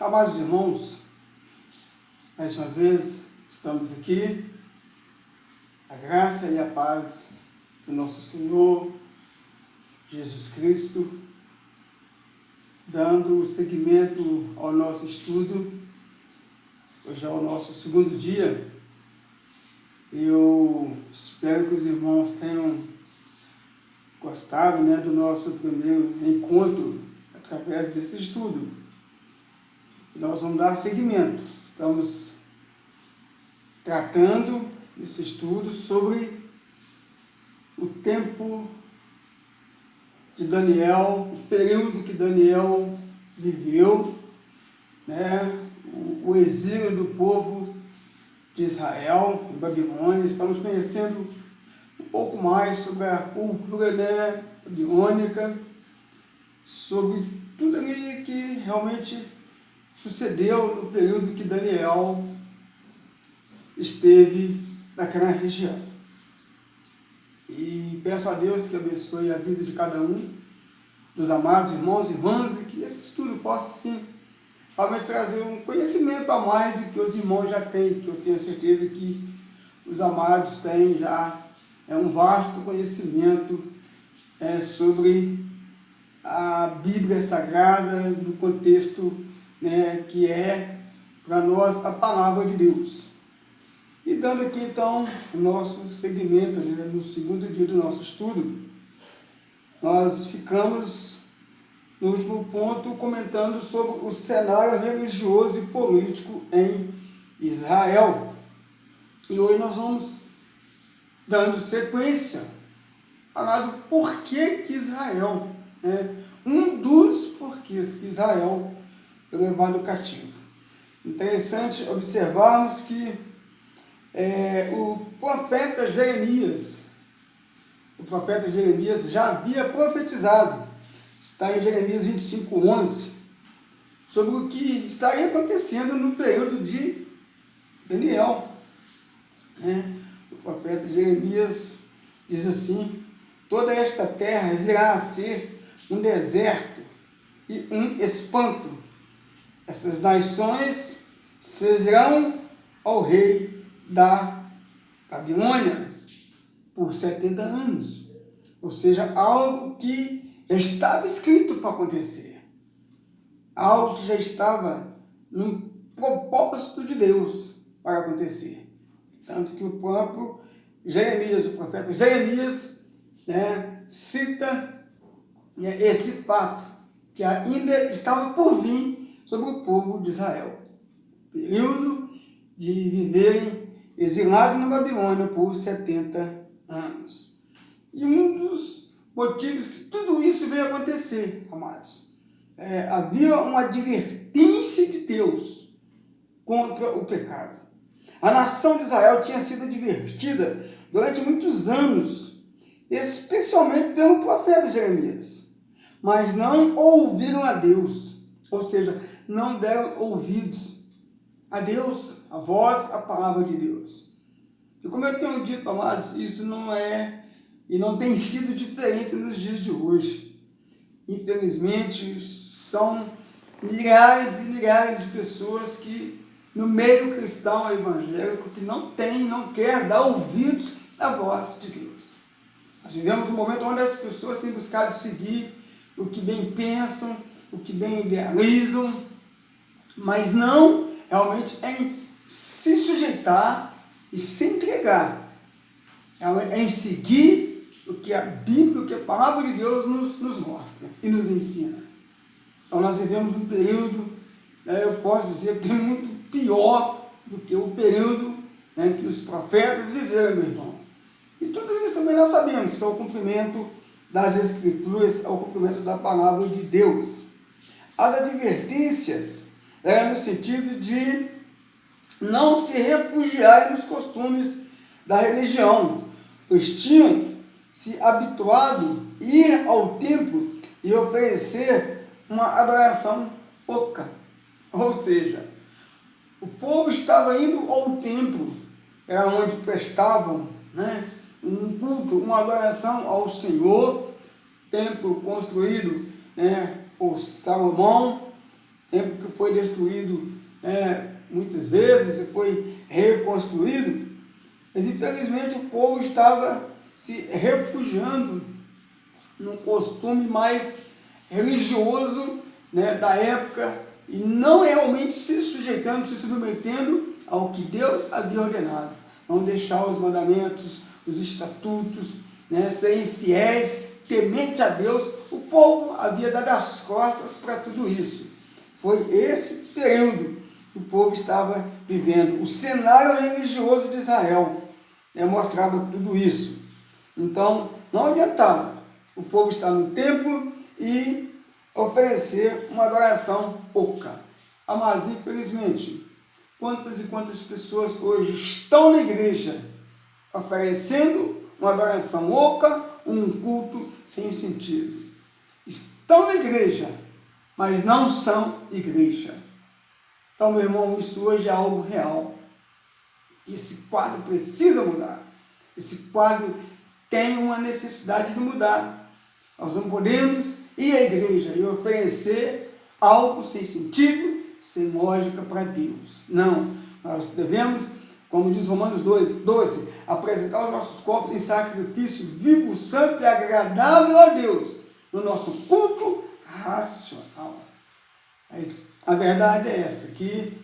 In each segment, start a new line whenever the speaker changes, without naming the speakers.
Amados irmãos, mais uma vez estamos aqui, a graça e a paz do nosso Senhor Jesus Cristo, dando seguimento ao nosso estudo. Hoje é o nosso segundo dia. Eu espero que os irmãos tenham gostado, do nosso primeiro encontro através desse estudo. Nós vamos dar seguimento. Estamos tratando nesse estudo sobre o tempo de Daniel, o período que Daniel viveu, o exílio do povo de Israel em Babilônia. Estamos conhecendo um pouco mais sobre a cultura babilônica, sobre tudo ali que realmente sucedeu no período que Daniel esteve naquela região. E peço a Deus que abençoe a vida de cada um dos amados irmãos e irmãs, e que esse estudo possa, sim, realmente trazer um conhecimento a mais do que os irmãos já têm, que eu tenho certeza que os amados têm já um vasto conhecimento sobre a Bíblia Sagrada, no contexto que é para nós a palavra de Deus. E dando aqui então o nosso segmento, no segundo dia do nosso estudo, nós ficamos no último ponto comentando sobre o cenário religioso e político em Israel. E hoje nós vamos dando sequência, falando por que Israel, um dos porquês que Israel foi levado cativo. Interessante observarmos que o profeta Jeremias já havia profetizado, está em Jeremias 25:11, sobre o que estaria acontecendo no período de Daniel. O profeta Jeremias diz assim: toda esta terra virá a ser um deserto e um espanto. Essas nações servirão ao rei da Babilônia por 70 anos. Ou seja, algo que já estava escrito para acontecer. Algo que já estava no propósito de Deus para acontecer. Tanto que o próprio Jeremias, o profeta Jeremias, cita esse fato, que ainda estava por vir sobre o povo de Israel. Período de viverem exilados na Babilônia por 70 anos. E um dos motivos que tudo isso veio acontecer, amados, havia uma advertência de Deus contra o pecado. A nação de Israel tinha sido advertida durante muitos anos, especialmente pelo profeta Jeremias, mas não ouviram a Deus, ou seja, não deram ouvidos a Deus, a voz, a palavra de Deus. E como eu tenho dito, amados, isso não é e não tem sido diferente nos dias de hoje. Infelizmente, são milhares e milhares de pessoas que, no meio cristão evangélico, que não quer dar ouvidos à voz de Deus. Nós vivemos um momento onde as pessoas têm buscado seguir o que bem pensam, o que bem idealizam, mas não realmente em se sujeitar e se entregar, em seguir o que a Bíblia, o que a palavra de Deus nos mostra e nos ensina. Então nós vivemos um período, eu posso dizer que é muito pior do que o período que os profetas viveram, meu irmão. E tudo isso também nós sabemos que é o cumprimento das Escrituras, é o cumprimento da palavra de Deus. As advertências no sentido de não se refugiarem nos costumes da religião, pois tinham se habituado a ir ao templo e oferecer uma adoração pouca. Ou seja, o povo estava indo ao templo, era onde prestavam um culto, uma adoração ao Senhor, templo construído por Salomão, templo que foi destruído muitas vezes e foi reconstruído, mas infelizmente o povo estava se refugiando num costume mais religioso, né, da época, e não realmente se sujeitando, se submetendo ao que Deus havia ordenado. Não deixar os mandamentos, os estatutos, né, serem fiéis, temente a Deus. O povo havia dado as costas para tudo isso. Foi esse período que o povo estava vivendo. O cenário religioso de Israel, né, mostrava tudo isso. Então, não adiantava o povo estar no templo e oferecer uma adoração oca. Mas, infelizmente, quantas e quantas pessoas hoje estão na igreja oferecendo uma adoração oca, um culto sem sentido. Estão na igreja, mas não são igreja. Então, meu irmão, isso hoje é algo real. Esse quadro precisa mudar. Esse quadro tem uma necessidade de mudar. Nós não podemos ir à igreja e oferecer algo sem sentido, sem lógica para Deus. Não, nós devemos, como diz Romanos 12, apresentar os nossos corpos em sacrifício vivo, santo e agradável a Deus, no nosso culto racional. Mas a verdade é essa, que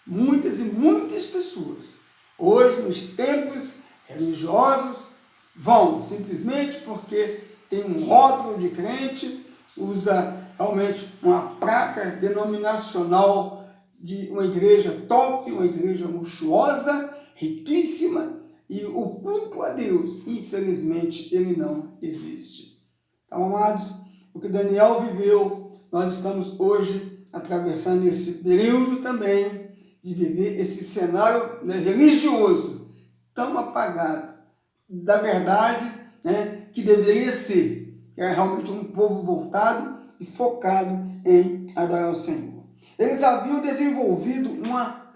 muitas e muitas pessoas, hoje nos templos religiosos, vão simplesmente porque tem um rótulo de crente, usa realmente uma placa denominacional de uma igreja top, uma igreja luxuosa, riquíssima, e o culto a Deus, infelizmente, ele não existe. Então, amados, o que Daniel viveu, nós estamos hoje atravessando esse período também de viver esse cenário, né, religioso tão apagado da verdade, né, que deveria ser, que é realmente um povo voltado e focado em adorar o Senhor. Eles haviam desenvolvido uma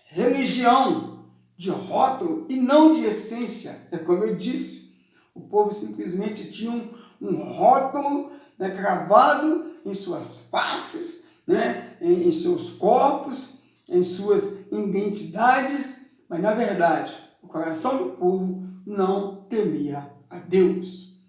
religião de rótulo e não de essência. É como eu disse, o povo simplesmente tinha um rótulo, né, cravado em suas faces, né, em seus corpos, em suas identidades, mas na verdade o coração do povo não temia a Deus.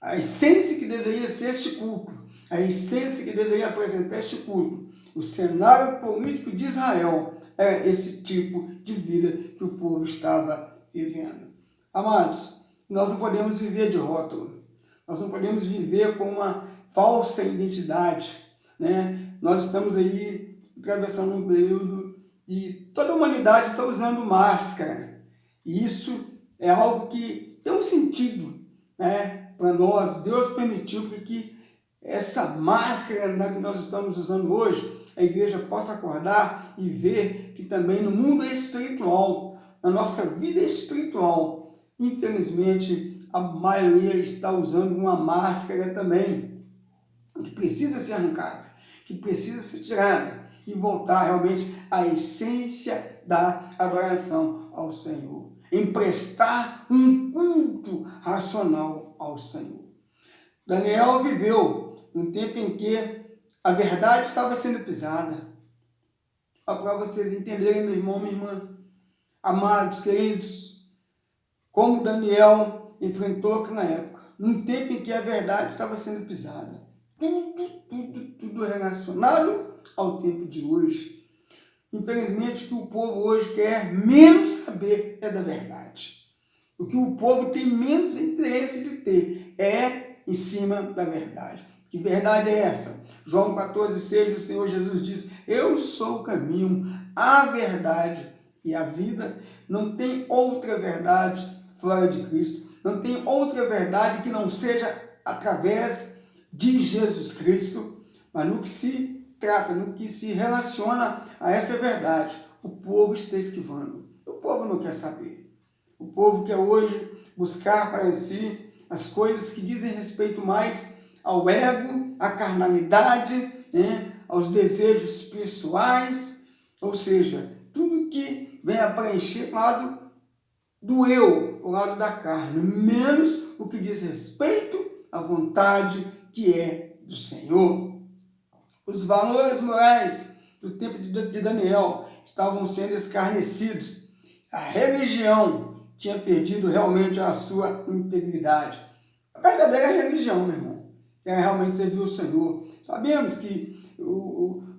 A essência que deveria ser este culto, a essência que deveria apresentar este culto, o cenário político de Israel é esse tipo de vida que o povo estava vivendo. Amados, nós não podemos viver de rótulo, nós não podemos viver com uma falsa identidade, né? Nós estamos aí atravessando um período e toda a humanidade está usando máscara, e isso é algo que tem um sentido, né, para nós. Deus permitiu que essa máscara, né, que nós estamos usando hoje, a igreja possa acordar e ver que também no mundo espiritual, na nossa vida espiritual, infelizmente, a maioria está usando uma máscara também, que precisa ser arrancada, que precisa ser tirada e voltar realmente à essência da adoração ao Senhor, em prestar um culto racional ao Senhor. Daniel viveu um tempo em que a verdade estava sendo pisada. Para vocês entenderem, meu irmão, minha irmã, amados, queridos, como Daniel enfrentou aquela época, num tempo em que a verdade estava sendo pisada. Tudo relacionado ao tempo de hoje. Infelizmente, o que o povo hoje quer menos saber é da verdade. O que o povo tem menos interesse de ter é em cima da verdade. Que verdade é essa? João 14,6, o Senhor Jesus diz: eu sou o caminho, a verdade e a vida. Não tem outra verdade fora de Cristo. Não tem outra verdade que não seja através de Jesus Cristo. Mas no que se trata, no que se relaciona a essa verdade, o povo está esquivando. O povo não quer saber. O povo quer hoje buscar para si as coisas que dizem respeito mais ao ego, à carnalidade, né, aos desejos pessoais, ou seja, tudo que vem a preencher o lado do eu, o lado da carne, menos o que diz respeito à vontade que é do Senhor. Os valores morais do tempo de Daniel estavam sendo escarnecidos. A religião tinha perdido realmente a sua integridade. A verdadeira religião, meu irmão, é realmente servir o Senhor. Sabemos que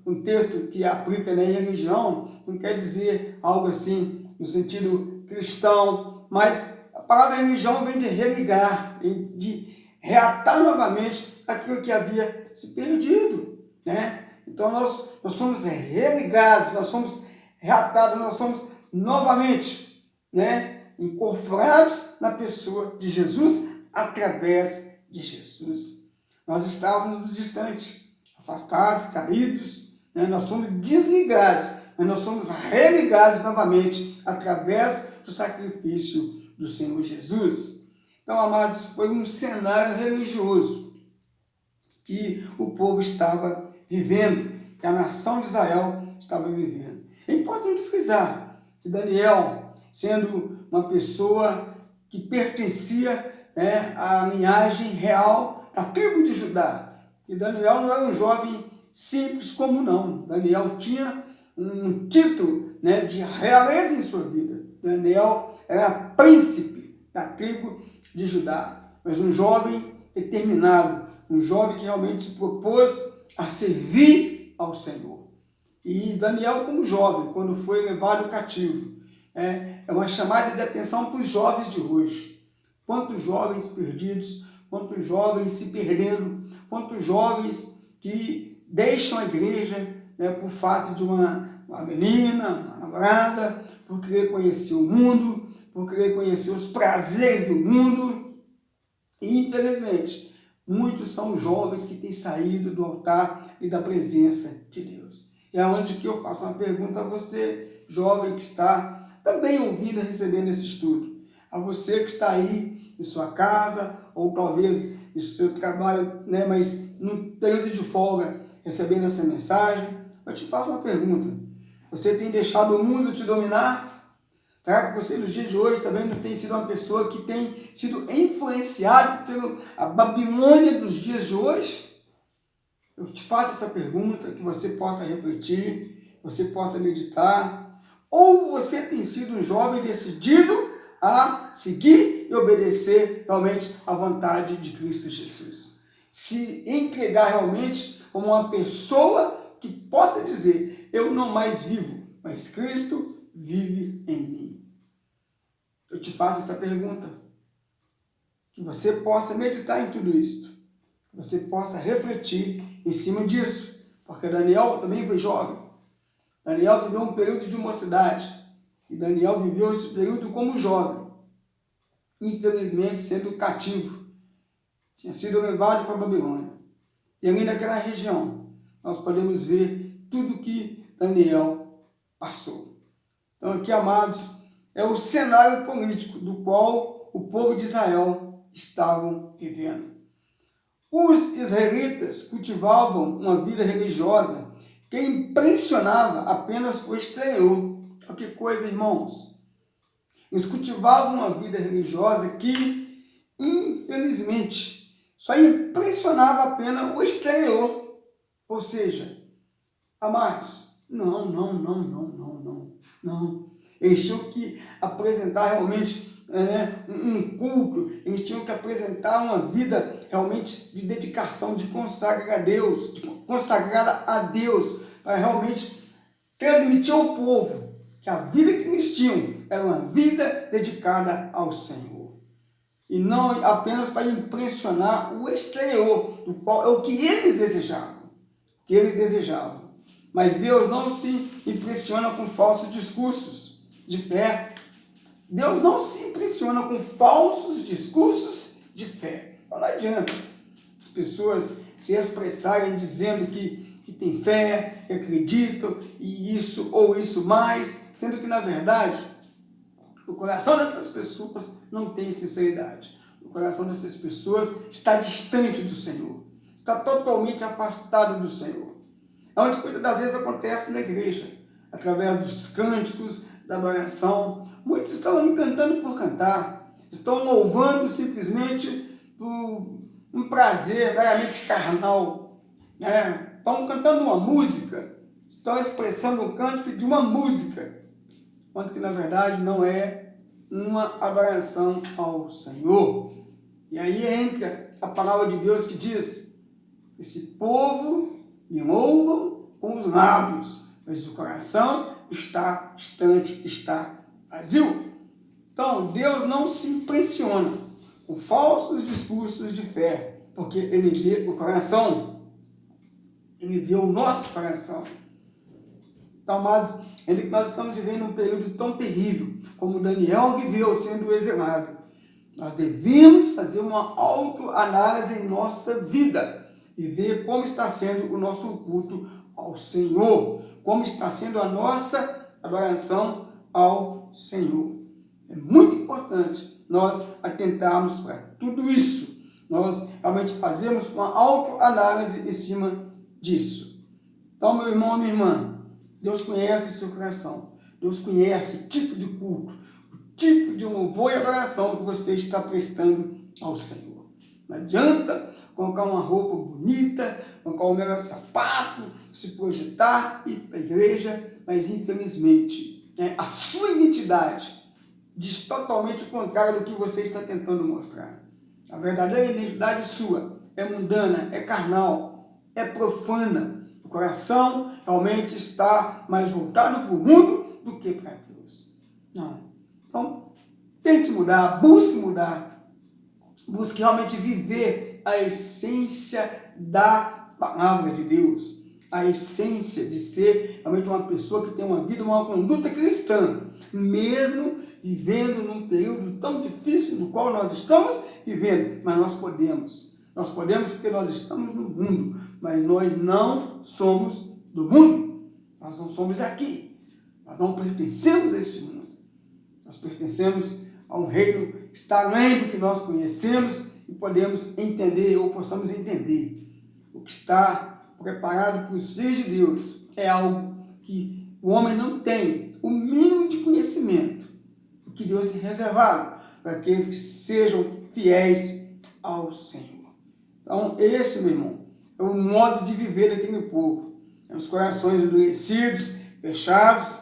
um texto que aplica na religião não quer dizer algo assim no sentido cristão, mas a palavra religião vem de religar, de reatar novamente aquilo que havia se perdido, né? Então nós somos religados, nós somos reatados, nós somos novamente, né, incorporados na pessoa de Jesus, através de Jesus. Nós estávamos distantes, afastados, caídos, né? Nós somos desligados, mas nós somos religados novamente através do sacrifício do Senhor Jesus. Então, amados, foi um cenário religioso que o povo estava vivendo, que a nação de Israel estava vivendo. É importante frisar que Daniel, sendo uma pessoa que pertencia, né, à linhagem real da tribo de Judá, e Daniel não era um jovem simples como não. Daniel tinha um título, né, de realeza em sua vida. Daniel era príncipe da tribo de Judá, mas um jovem determinado, um jovem que realmente se propôs a servir ao Senhor. E Daniel, como jovem, quando foi levado cativo, é uma chamada de atenção para os jovens de hoje. Quantos jovens perdidos, quantos jovens se perdendo, quantos jovens que deixam a igreja, né, por fato de uma menina, uma namorada, por querer conhecer o mundo, por querer conhecer os prazeres do mundo. E, infelizmente, muitos são jovens que têm saído do altar e da presença de Deus. É onde que eu faço uma pergunta a você, jovem que está também ouvindo e recebendo esse estudo. A você que está aí em sua casa, ou talvez em seu trabalho, né, mas no período de folga, recebendo essa mensagem, eu te faço uma pergunta. Você tem deixado o mundo te dominar? Será que você, nos dias de hoje, também não tem sido uma pessoa que tem sido influenciado pela Babilônia dos dias de hoje? Eu te faço essa pergunta, que você possa refletir, você possa meditar. Ou você tem sido um jovem decidido a seguir e obedecer realmente à vontade de Cristo Jesus? Se entregar realmente como uma pessoa que possa dizer, eu não mais vivo, mas Cristo vive em mim. Eu te faço essa pergunta, que você possa meditar em tudo isso, que você possa refletir em cima disso, porque Daniel também foi jovem. Daniel viveu um período de mocidade, e Daniel viveu esse período como jovem, infelizmente sendo cativo, tinha sido levado para a Babilônia. E ali naquela região, nós podemos ver tudo que Daniel passou. Então aqui, amados, é o cenário político do qual o povo de Israel estavam vivendo. Os israelitas cultivavam uma vida religiosa que impressionava apenas o exterior. Olha que coisa, irmãos. Eles cultivavam uma vida religiosa que, infelizmente, só impressionava apenas o exterior. Ou seja, amados, não. Eles tinham que apresentar realmente um culto, eles tinham que apresentar uma vida realmente de dedicação, de consagrar a Deus, para realmente transmitir ao povo que a vida que eles tinham era uma vida dedicada ao Senhor. E não apenas para impressionar o exterior, do qual é o que eles desejavam. Mas Deus não se impressiona com falsos discursos de fé. Deus não se impressiona com falsos discursos de fé. Não adianta as pessoas se expressarem dizendo que têm fé, que acreditam, e isso ou isso mais, sendo que, na verdade, o coração dessas pessoas não tem sinceridade. O coração dessas pessoas está distante do Senhor, está totalmente afastado do Senhor. É onde muitas das vezes acontece na igreja, através dos cânticos, da adoração. Muitos estão ali cantando por cantar, estão louvando simplesmente por um prazer meramente carnal, né? estão cantando uma música, estão expressando o cântico de uma música, quando que na verdade não é uma adoração ao Senhor. E aí entra a palavra de Deus que diz: esse povo me louvam com os lábios, mas o coração está distante, está vazio. Então, Deus não se impressiona com falsos discursos de fé, porque Ele vê o coração, Ele vê o nosso coração. Então, amados, ainda que nós estamos vivendo um período tão terrível, como Daniel viveu sendo exilado, nós devemos fazer uma autoanálise em nossa vida e ver como está sendo o nosso culto ao Senhor, como está sendo a nossa adoração ao Senhor. É muito importante nós atentarmos para tudo isso, nós realmente fazermos uma autoanálise em cima disso. Então, meu irmão, minha irmã, Deus conhece o seu coração, Deus conhece o tipo de culto, o tipo de louvor e adoração que você está prestando ao Senhor. Não adianta colocar uma roupa bonita, colocar o melhor sapato, se projetar, ir para a igreja, mas infelizmente a sua identidade diz totalmente o contrário do que você está tentando mostrar. A verdadeira identidade sua é mundana, é carnal, é profana. O coração realmente está mais voltado para o mundo do que para Deus. Não. Então, tente mudar, busque realmente viver a essência da palavra de Deus, a essência de ser realmente uma pessoa que tem uma vida, uma conduta cristã, mesmo vivendo num período tão difícil do qual nós estamos vivendo, mas nós podemos porque nós estamos no mundo, mas nós não somos do mundo, nós não somos daqui, nós não pertencemos a este mundo, nós pertencemos a um reino que está além do que nós conhecemos e podemos entender ou possamos entender. O que está preparado para os filhos de Deus é algo que o homem não tem o mínimo de conhecimento, o que Deus tem reservado para aqueles que sejam fiéis ao Senhor. Então, esse, meu irmão, é o modo de viver daquele povo. É os corações endurecidos, fechados,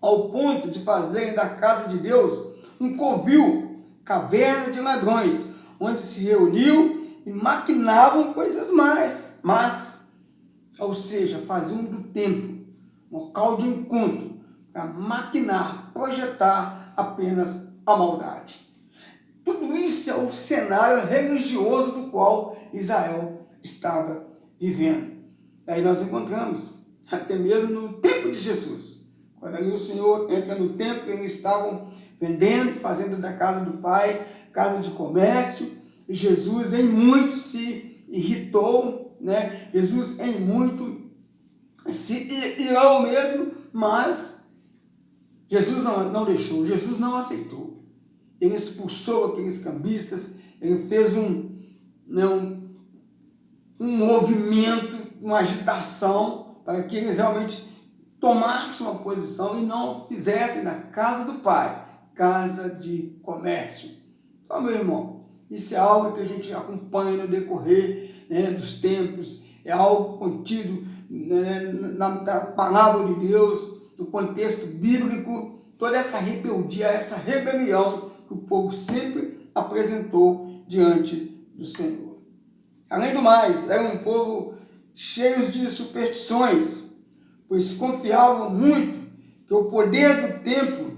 ao ponto de fazerem da casa de Deus um covil, caverna de ladrões, onde se reuniam e maquinavam coisas más, ou seja, faziam do templo um local de encontro para maquinar, projetar apenas a maldade. Tudo isso é o cenário religioso do qual Israel estava vivendo. Aí nós encontramos, até mesmo no tempo de Jesus, quando ali o Senhor entra no templo, eles estavam vendendo, fazendo da casa do Pai, casa de comércio, e Jesus em muito se irritou, né? Jesus em muito se irou mesmo, mas Jesus não deixou, Jesus não aceitou. Ele expulsou aqueles cambistas, ele fez um movimento, uma agitação para que eles realmente tomassem uma posição e não fizessem da casa do Pai casa de comércio. Então, meu irmão, isso é algo que a gente acompanha no decorrer dos tempos, é algo contido na palavra de Deus, no contexto bíblico, toda essa rebeldia, essa rebelião que o povo sempre apresentou diante do Senhor. Além do mais, era um povo cheio de superstições, pois confiavam muito que o poder do templo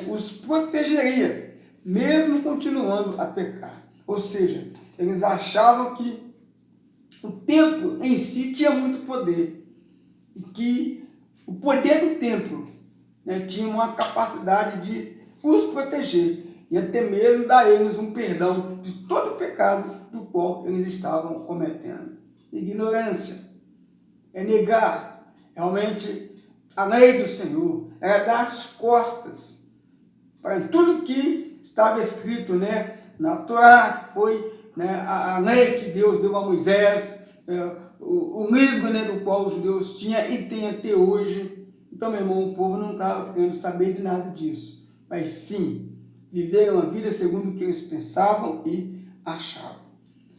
os protegeria, mesmo continuando a pecar. Ou seja, eles achavam que o templo em si tinha muito poder e que o poder do templo tinha uma capacidade de os proteger e até mesmo dar a eles um perdão de todo o pecado do qual eles estavam cometendo. Ignorância é negar realmente a lei do Senhor, é dar as costas para tudo que estava escrito na Torá, que foi a lei que Deus deu a Moisés, o livro do qual os judeus tinham e tem até hoje. Então, meu irmão, o povo não estava querendo saber de nada disso, mas sim viveram a vida segundo o que eles pensavam e achavam.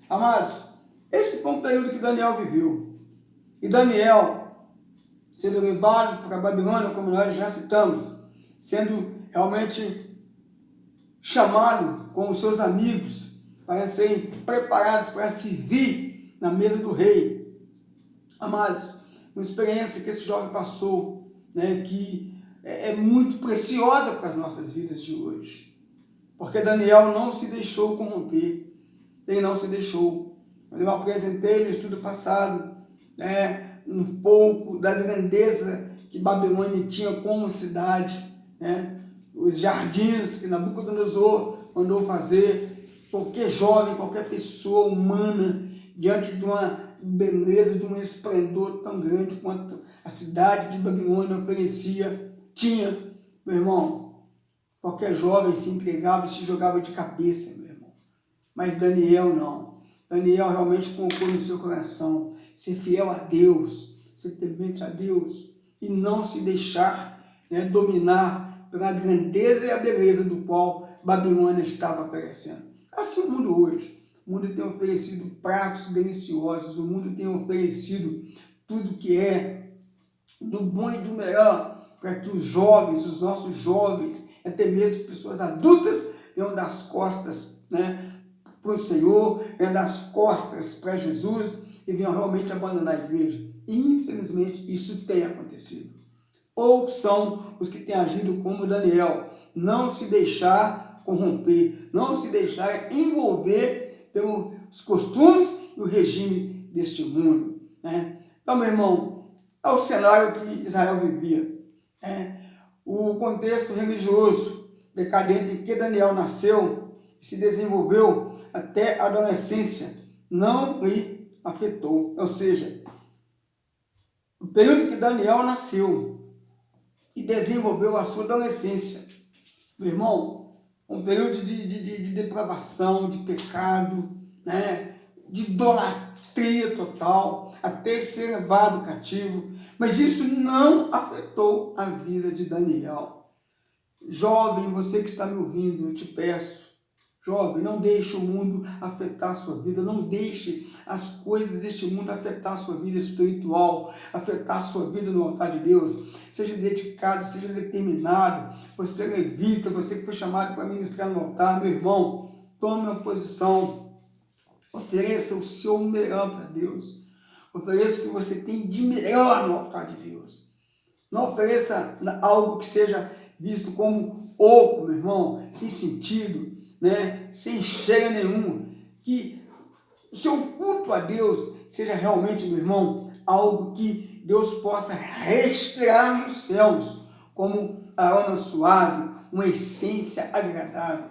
Amados, esse foi um período que Daniel viveu. E Daniel, sendo levado para a Babilônia, como nós já citamos, sendo realmente chamado com os seus amigos para serem preparados para servir na mesa do rei. Amados, uma experiência que esse jovem passou, né, que é muito preciosa para as nossas vidas de hoje. Porque Daniel não se deixou corromper. Ele não se deixou. Eu apresentei no estudo passado, né, um pouco da grandeza que Babilônia tinha como cidade, né, os jardins que Nabucodonosor mandou fazer. Qualquer jovem, qualquer pessoa humana, diante de uma beleza, de um esplendor tão grande quanto a cidade de Babilônia oferecia, tinha, meu irmão, qualquer jovem se entregava e se jogava de cabeça, meu irmão. Mas Daniel não. Daniel realmente colocou no seu coração ser fiel a Deus, ser temente a Deus e não se deixar, né, dominar pela grandeza e a beleza do qual Babilônia estava oferecendo. Assim o mundo hoje. O mundo tem oferecido pratos deliciosos, o mundo tem oferecido tudo que é do bom e do melhor para que os jovens, os nossos jovens, até mesmo pessoas adultas, venham das costas, né, para o Senhor, venham das costas para Jesus e venham realmente abandonar a igreja. E, infelizmente, isso tem acontecido. Poucos são os que têm agido como Daniel, não se deixar corromper, não se deixar envolver pelos costumes e o regime deste mundo, né? Então, meu irmão, é o cenário que Israel vivia, né? O contexto religioso decadente em que Daniel nasceu e se desenvolveu até a adolescência não lhe afetou. Ou seja, o período que Daniel nasceu e desenvolveu a sua adolescência, meu irmão, um período de depravação, de pecado, né, de idolatria total, até ser levado cativo, mas isso não afetou a vida de Daniel. Jovem, você que está me ouvindo, eu te peço, jovem, não deixe o mundo afetar a sua vida, não deixe as coisas deste mundo afetar a sua vida espiritual, afetar a sua vida no altar de Deus. Seja dedicado, seja determinado, você levita, você que foi chamado para ministrar no altar, meu irmão, tome uma posição, ofereça o seu melhor para Deus, ofereça o que você tem de melhor no altar de Deus. Não ofereça algo que seja visto como oco, meu irmão, sem sentido, né? Sem cheiro nenhum. Que o seu culto a Deus seja realmente, meu irmão, algo que Deus possa respirar nos céus, como aroma suave, uma essência agradável.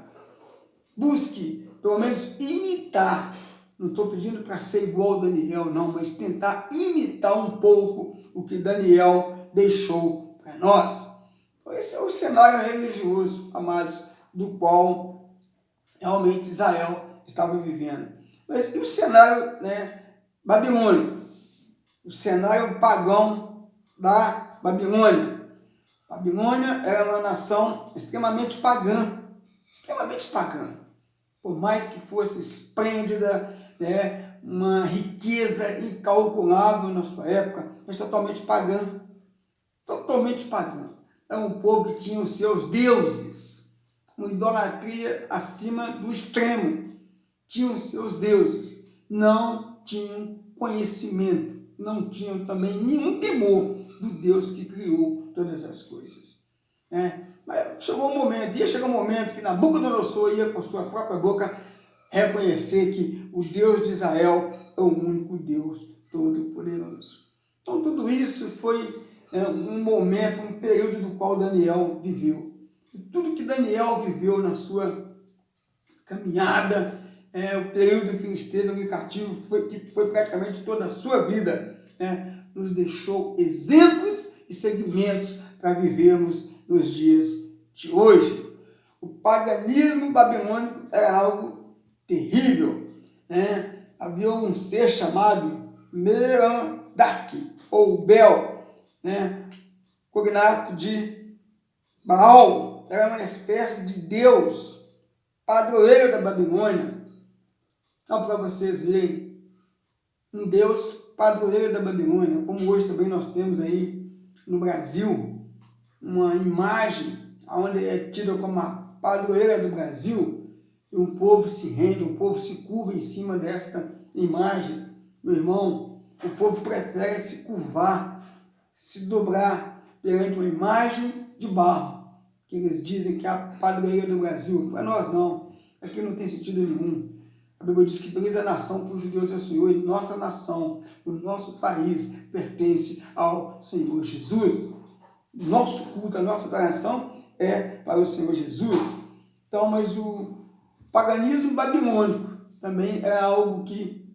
Busque, pelo menos, imitar. Não estou pedindo para ser igual a Daniel, não, mas tentar imitar um pouco o que Daniel deixou para nós. Então, esse é o cenário religioso, amados, do qual realmente Israel estava vivendo. Mas e o cenário, né, babilônico? O cenário pagão da Babilônia. Babilônia era uma nação extremamente pagã, extremamente pagã. Por mais que fosse esplêndida, né, uma riqueza incalculável na sua época, mas totalmente pagã. Totalmente pagã. Era um povo que tinha os seus deuses, uma idolatria acima do extremo. Tinham os seus deuses, não tinham conhecimento, não tinham também nenhum temor do Deus que criou todas as coisas. Mas chegou um momento, ia chegar um momento que Nabucodonosor ia com sua própria boca reconhecer que o Deus de Israel é o único Deus todo-poderoso. Então tudo isso foi um momento, um período do qual Daniel viveu. E tudo que Daniel viveu na sua caminhada, o período que ele esteve no cativo, que foi praticamente toda a sua vida, nos deixou exemplos e segmentos para vivermos nos dias de hoje. O paganismo babilônico era algo terrível. Havia um ser chamado Merodach, ou Bel, cognato de Baal, era uma espécie de deus padroeiro da Babilônia. Então, para vocês verem, um Deus padroeira da Babilônia, como hoje também nós temos aí no Brasil uma imagem onde é tida como a padroeira do Brasil, e um povo se rende, um povo se curva em cima desta imagem. Meu irmão, o povo prefere se curvar, se dobrar perante uma imagem de barro, que eles dizem que é a padroeira do Brasil. Para nós não, aqui não tem sentido nenhum. A Bíblia diz que feliz a nação para os judeus é o Senhor, e nossa nação, o nosso país pertence ao Senhor Jesus. Nosso culto, a nossa adoração é para o Senhor Jesus. Então, mas o paganismo babilônico também era algo que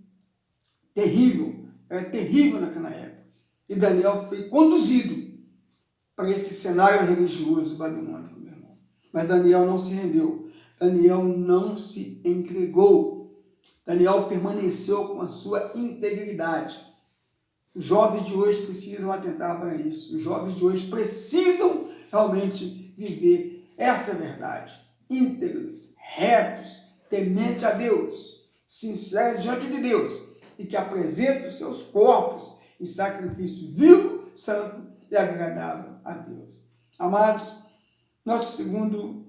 terrível, era terrível naquela época. E Daniel foi conduzido para esse cenário religioso babilônico, meu irmão. Mas Daniel não se rendeu, Daniel não se entregou. Daniel permaneceu com a sua integridade. Os jovens de hoje precisam atentar para isso. Os jovens de hoje precisam realmente viver essa verdade. Íntegros, retos, tementes a Deus, sinceros diante de Deus, e que apresentem os seus corpos em sacrifício vivo, santo e agradável a Deus. Amados, nosso segundo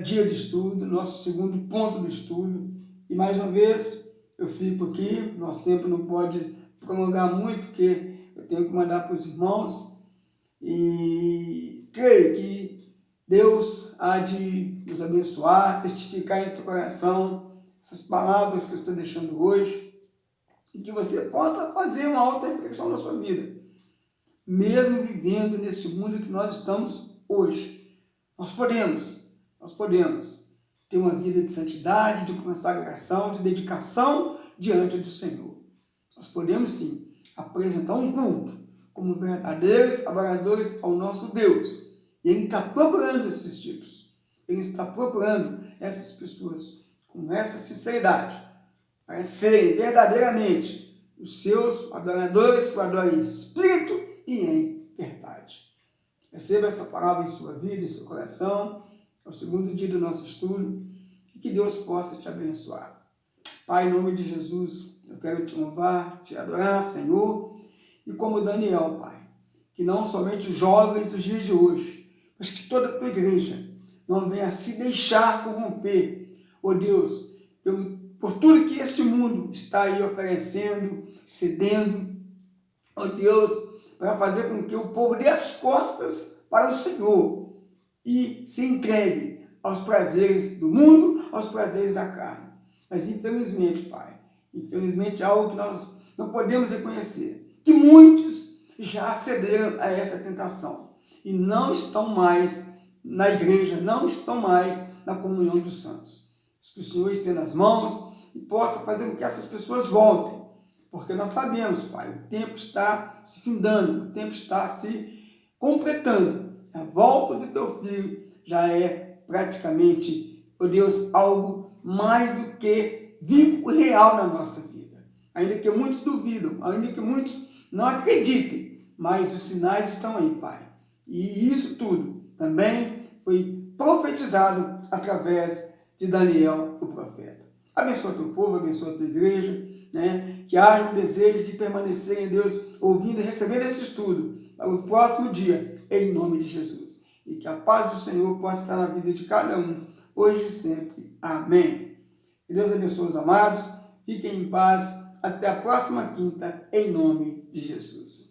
dia de estudo, nosso segundo ponto do estudo, e mais uma vez eu fico aqui, nosso tempo não pode prolongar muito, porque eu tenho que mandar para os irmãos, e creio que Deus há de nos abençoar, testificar em teu coração essas palavras que eu estou deixando hoje, e que você possa fazer uma auto-reflexão na sua vida, mesmo vivendo nesse mundo que nós estamos hoje. Nós podemos ter uma vida de santidade, de consagração, de dedicação diante do Senhor. Nós podemos sim apresentar um culto como verdadeiros adoradores ao nosso Deus. E Ele está procurando esses tipos. Ele está procurando essas pessoas com essa sinceridade, para serem verdadeiramente os seus adoradores que adoram em espírito e em verdade. Receba essa palavra em sua vida, em seu coração. É o segundo dia do nosso estudo. E que Deus possa te abençoar. Pai, em nome de Jesus, eu quero te louvar, te adorar, Senhor. E como Daniel, Pai, que não somente os jovens dos dias de hoje, mas que toda a tua igreja não venha se deixar corromper, ó Deus, por tudo que este mundo está aí oferecendo, cedendo, ó Deus, para fazer com que o povo dê as costas para o Senhor e se entregue aos prazeres do mundo, aos prazeres da carne. Mas infelizmente, Pai, infelizmente é algo que nós não podemos reconhecer, que muitos já cederam a essa tentação e não estão mais na igreja, não estão mais na comunhão dos santos. Que o Senhor estenda as mãos e possa fazer com que essas pessoas voltem, porque nós sabemos, Pai, o tempo está se findando, o tempo está se completando. A volta do teu filho já é praticamente, ó Deus, algo mais do que vivo e real na nossa vida. Ainda que muitos duvidam, ainda que muitos não acreditem, mas os sinais estão aí, Pai. E isso tudo também foi profetizado através de Daniel, o profeta. Abençoa teu povo, abençoa a tua igreja, né? Que haja um desejo de permanecer em Deus, ouvindo e recebendo esse estudo para o próximo dia, em nome de Jesus. E que a paz do Senhor possa estar na vida de cada um, hoje e sempre. Amém. Que Deus abençoe os amados, fiquem em paz, até a próxima quinta, em nome de Jesus.